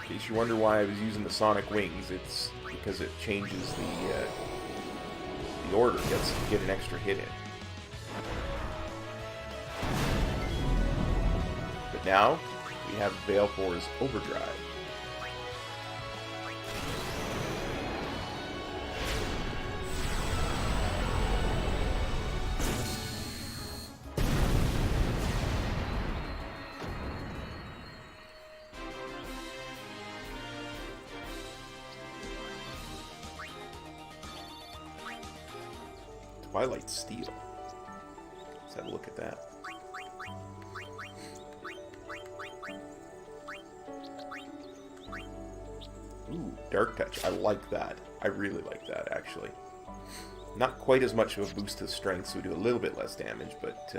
In case you wonder why I was using the Sonic Wings, it's because it changes the order, gets to get an extra hit in. But now, we have Balefur's Overdrive. Twilight Steel. Let's have a look at that. Ooh, Dark Touch. I like that. I really like that, actually. Not quite as much of a boost to strength, so we do a little bit less damage, but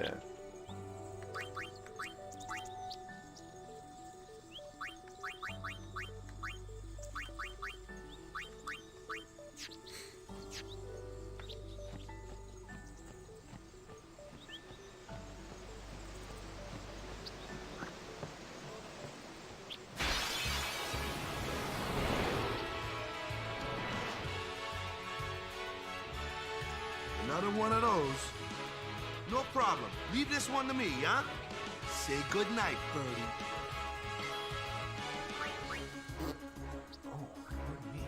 Another one of those. No problem. Leave this one to me, huh? Say good night, birdie. oh, pardon me.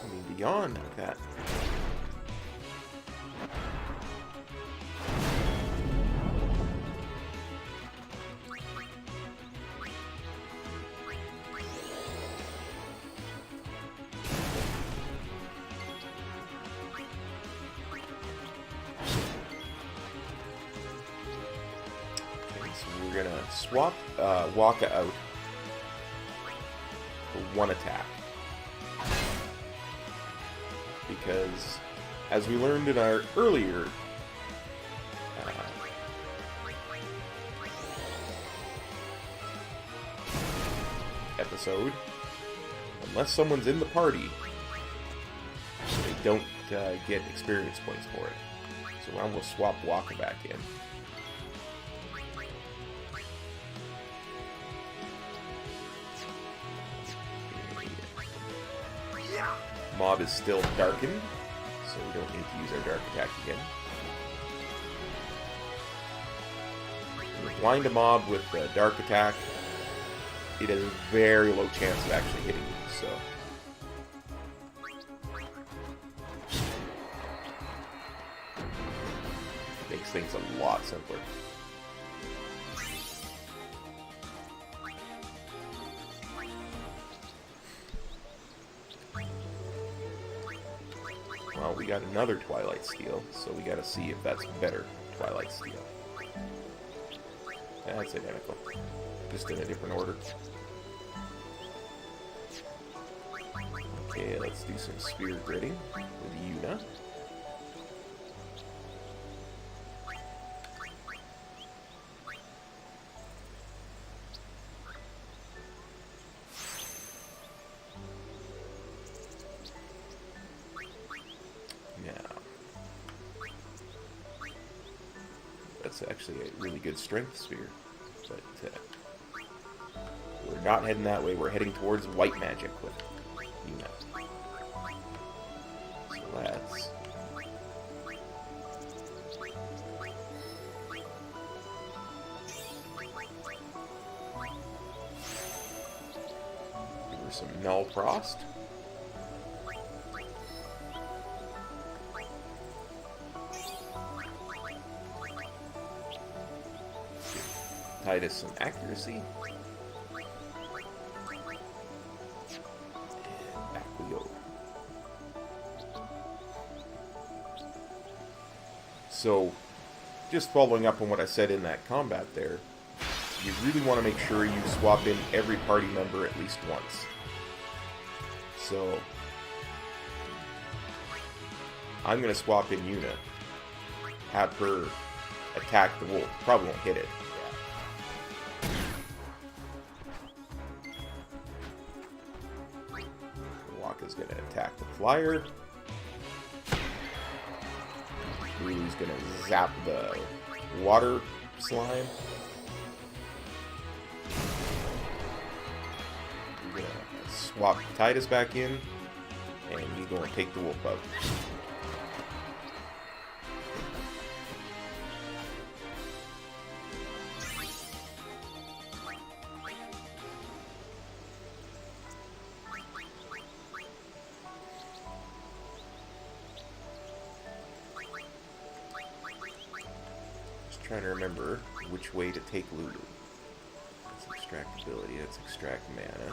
I mean, beyond like that. We're gonna swap Waka out for one attack. Because, as we learned in our earlier episode, unless someone's in the party, they don't get experience points for it. So now we'll swap Waka back in. Mob is still darkened, so we don't need to use our dark attack again. When you blind a mob with the dark attack, it has a very low chance of actually hitting you, so makes things a lot simpler. Well, we got another Twilight Steel, so we gotta see if that's better Twilight Steel. That's identical. Just in a different order. Okay, let's do some spear gritting with Yuna. That's actually a really good strength spear, but we're not heading that way. We're heading towards white magic with Yuna. So let's give her some Null Frost. Tidus some accuracy. And back we go. So, just following up on what I said in that combat there, you really want to make sure you swap in every party member at least once. So, I'm going to swap in Yuna. Have her attack the wolf. Probably won't hit it. Is going to attack the flyer. Lulu's going to zap the water slime. We're going to swap Tidus back in, and he's going to take the wolf out. Trying to remember which way to take Lulu. That's extract ability, that's extract mana.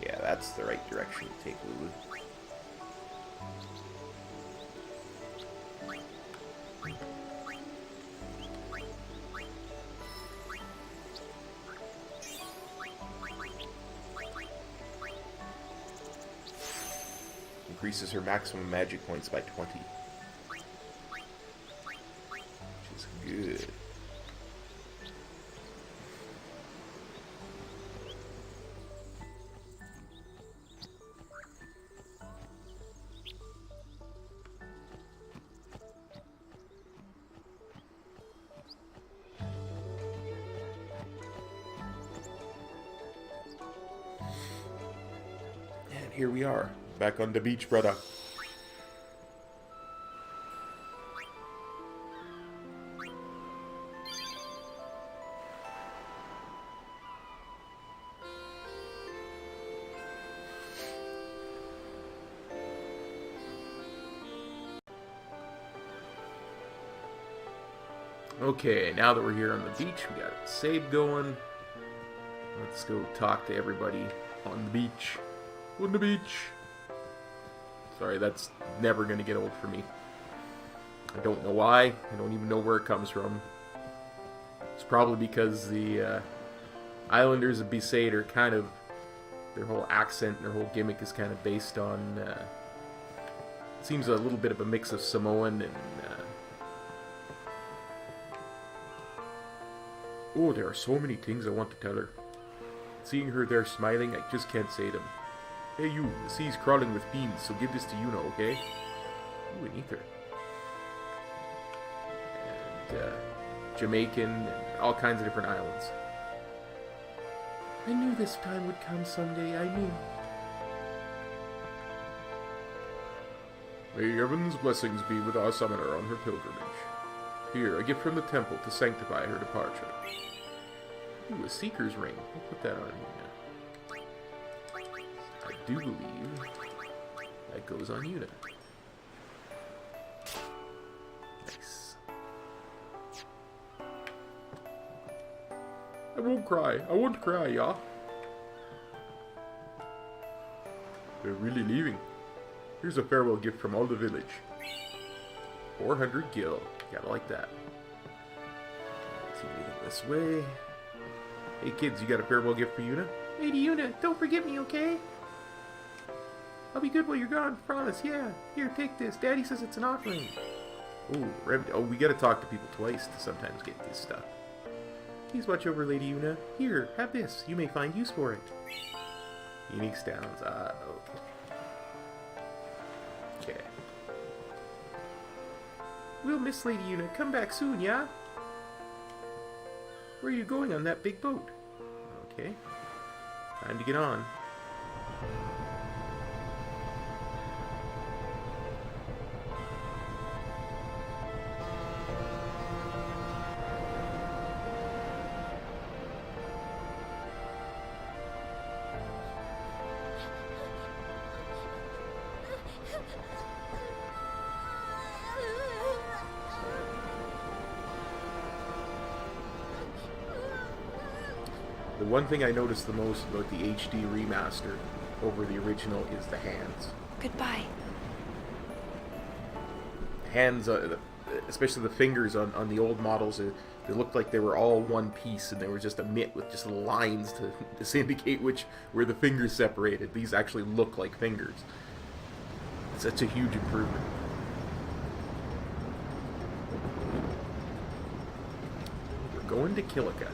Yeah, that's the right direction to take Lulu. Increases her maximum magic points by 20. Which is good. And here we are. Back on the beach, brother. Okay, now that we're here on the beach, we got Besaid going. Let's go talk to everybody on the beach. On the beach. Sorry, that's never going to get old for me. I don't know why. I don't even know where it comes from. It's probably because the Islanders of Besaid are kind of... Their whole accent and their whole gimmick is kind of based on... it seems a little bit of a mix of Samoan and... Oh, there are so many things I want to tell her. Seeing her there smiling, I just can't say them. Hey you, the sea's crawling with beans, so give this to Yuna, okay? Ooh, an ether. And, Jamaican, and all kinds of different islands. I knew this time would come someday, I knew. May Yevon's blessings be with our summoner on her pilgrimage. Here, a gift from the temple to sanctify her departure. Ooh, a Seeker's Ring. We'll put that on Yuna. I do believe that goes on Yuna. I won't cry. I won't cry, yeah. They're really leaving. Here's a farewell gift from all the village. 400 gil. Gotta like that. Let's see anything this way. Hey kids, you got a farewell gift for Yuna? Lady Yuna, don't forget me, okay? I'll be good while you're gone, promise, yeah. Here, take this. Daddy says it's an offering. Ooh, we gotta talk to people twice to sometimes get this stuff. Please watch over Lady Yuna. Here, have this. You may find use for it. Unique sounds. Okay. Okay. We'll miss Lady Yuna. Come back soon, yeah? Where are you going on that big boat? Okay. Time to get on. The one thing I noticed the most about the HD remaster over the original is the hands. Goodbye. Hands, especially the fingers on the old models, they looked like they were all one piece, and there was just a mitt with just lines to indicate where the fingers separated. These actually look like fingers. It's such a huge improvement. We're going to Kilika.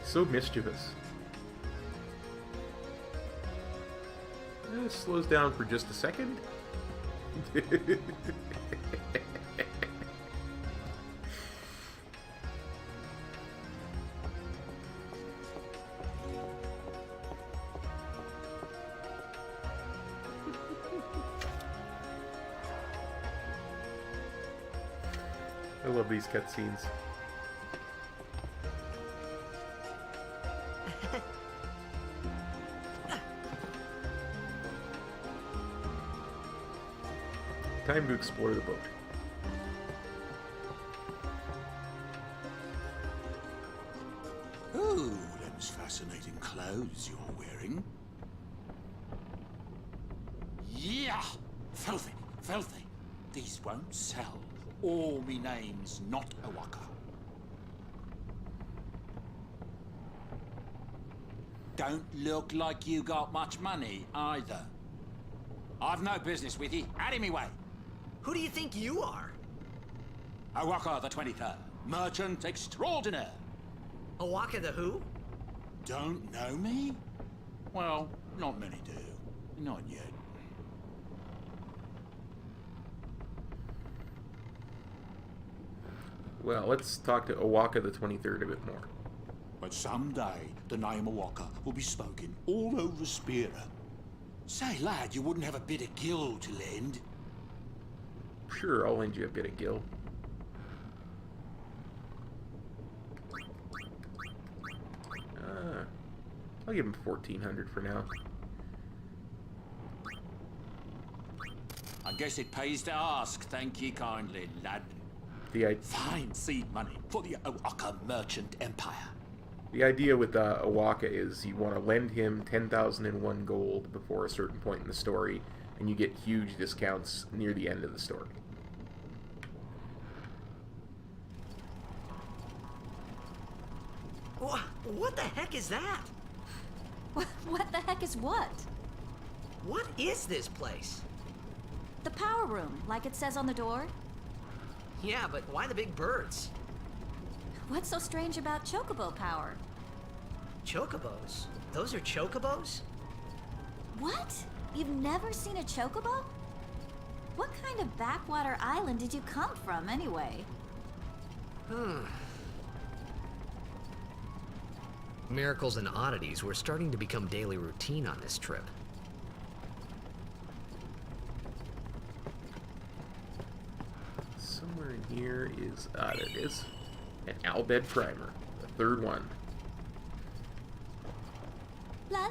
So mischievous. It slows down for just a second. I love these cutscenes. Time to explore the boat. Oh, them's fascinating clothes you're wearing. Yeah! Filthy, filthy. These won't sell. All me name's not Awaka. Don't look like you got much money, either. I've no business with you. Out of me way. Who do you think you are? Awaka the 23rd, merchant extraordinaire. Awaka the who? Don't know me? Well, not many do. Not yet. Well, let's talk to Awaka the 23rd a bit more. But someday, the name Awaka will be spoken all over Spira. Say, lad, you wouldn't have a bit of gil to lend? Sure, I'll lend you a bit of gil. I'll give him 1,400 for now. I guess it pays to ask. Thank you kindly, lad. Fine seed money for the Awaka merchant empire. The idea with Awaka is you want to lend him 10,001 gold before a certain point in the story, and you get huge discounts near the end of the story. What the heck is that? What the heck is what? What is this place? The power room, like it says on the door. Yeah, but why the big birds? What's so strange about chocobo power? Chocobos? Those are chocobos? What? You've never seen a chocobo? What kind of backwater island did you come from, anyway? Miracles and oddities were starting to become daily routine on this trip. Somewhere in here is, there it is, an Albed primer, the third one. La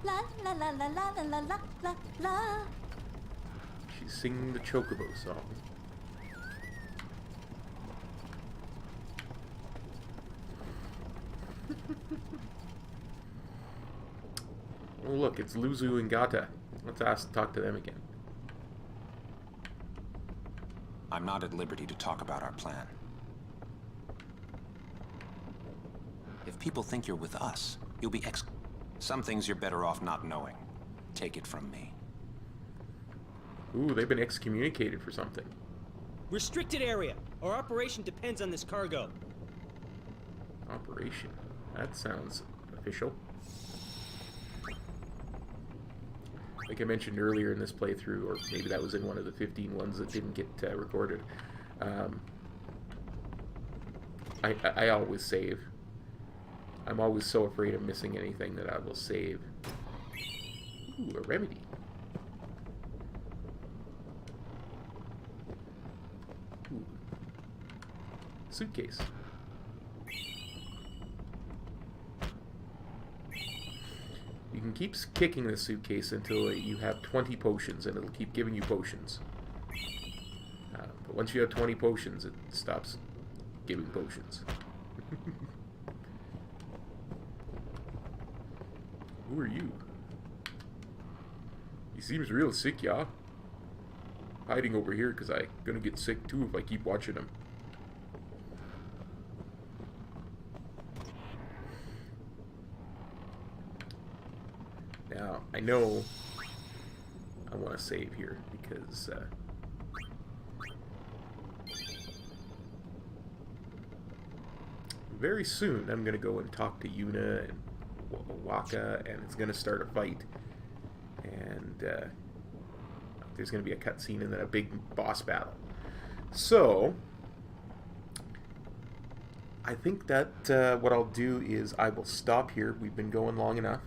la la la la la la la la la. She's singing the Chocobo song. Oh look, it's Luzu and Gata. Let's talk to them again. I'm not at liberty to talk about our plan. If people think you're with us, you'll be some things you're better off not knowing. Take it from me. Ooh, they've been excommunicated for something. Restricted area. Our operation depends on this cargo. Operation? That sounds official. Like I mentioned earlier in this playthrough, or maybe that was in one of the 15 ones that didn't get recorded. I always save. I'm always so afraid of missing anything that I will save. Ooh, a remedy. Ooh. Suitcase. You can keep kicking the suitcase until you have 20 potions, and it'll keep giving you potions. But once you have 20 potions, it stops giving potions. Who are you? He seems real sick, yeah? Hiding over here because I'm gonna get sick too if I keep watching him. Now, I know I want to save here because very soon I'm going to go and talk to Yuna and Waka, and it's going to start a fight. And there's going to be a cutscene and then a big boss battle. So, I think that what I'll do is I will stop here. We've been going long enough.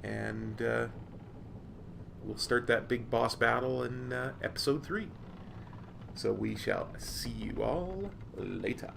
And we'll start that big boss battle in episode 3. So we shall see you all later.